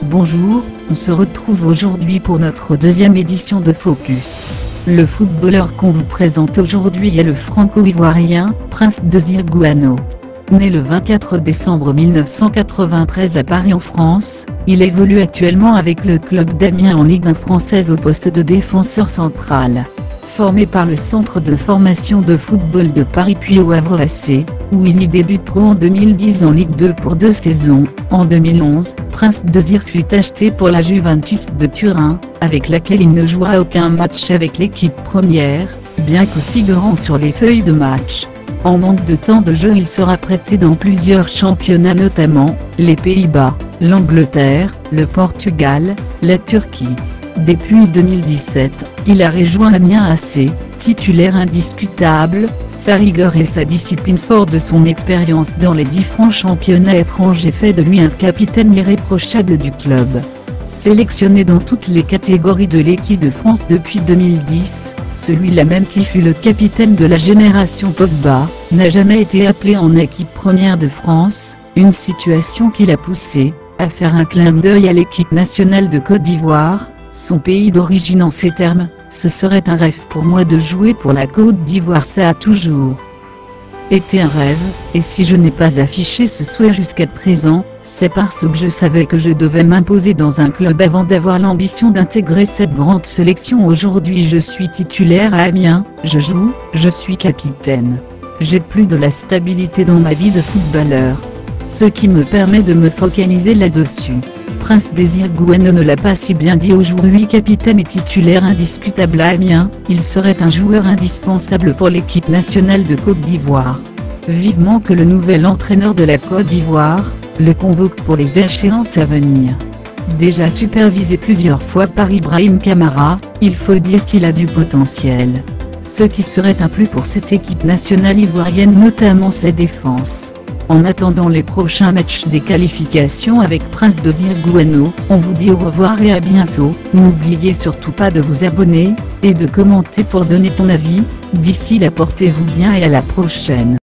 Bonjour, on se retrouve aujourd'hui pour notre deuxième édition de Focus. Le footballeur qu'on vous présente aujourd'hui est le franco-ivoirien, Prince Désiré Gouano. Né le 24 décembre 1993 à Paris en France, il évolue actuellement avec le club d'Amiens en Ligue 1 française au poste de défenseur central. Formé par le centre de formation de football de Paris puis au Havre AC, où il y débute pro en 2010 en Ligue 2 pour 2 saisons. En 2011, Prince Désiré fut acheté pour la Juventus de Turin, avec laquelle il ne jouera aucun match avec l'équipe première, bien que figurant sur les feuilles de match. En manque de temps de jeu, il sera prêté dans plusieurs championnats, notamment les Pays-Bas, l'Angleterre, le Portugal, la Turquie. Depuis 2017, il a rejoint Amiens AC, titulaire indiscutable. Sa rigueur et sa discipline, fort de son expérience dans les différents championnats étrangers, fait de lui un capitaine irréprochable du club. Sélectionné dans toutes les catégories de l'équipe de France depuis 2010, celui-là même qui fut le capitaine de la génération Pogba, n'a jamais été appelé en équipe première de France, une situation qui l'a poussé à faire un clin d'œil à l'équipe nationale de Côte d'Ivoire, son pays d'origine. En ces termes, ce serait un rêve pour moi de jouer pour la Côte d'Ivoire, ça a toujours été un rêve, et si je n'ai pas affiché ce souhait jusqu'à présent, c'est parce que je savais que je devais m'imposer dans un club avant d'avoir l'ambition d'intégrer cette grande sélection. Aujourd'hui je suis titulaire à Amiens, je joue, je suis capitaine. J'ai plus de la stabilité dans ma vie de footballeur, ce qui me permet de me focaliser là-dessus. Prince Désiré Gouano ne l'a pas si bien dit aujourd'hui. Capitaine et titulaire indiscutable à Amiens, il serait un joueur indispensable pour l'équipe nationale de Côte d'Ivoire. Vivement que le nouvel entraîneur de la Côte d'Ivoire le convoque pour les échéances à venir. Déjà supervisé plusieurs fois par Ibrahim Kamara, il faut dire qu'il a du potentiel. Ce qui serait un plus pour cette équipe nationale ivoirienne, notamment sa défense. En attendant les prochains matchs des qualifications avec Prince Désiré Gouano, on vous dit au revoir et à bientôt. N'oubliez surtout pas de vous abonner et de commenter pour donner ton avis. D'ici là, portez-vous bien et à la prochaine.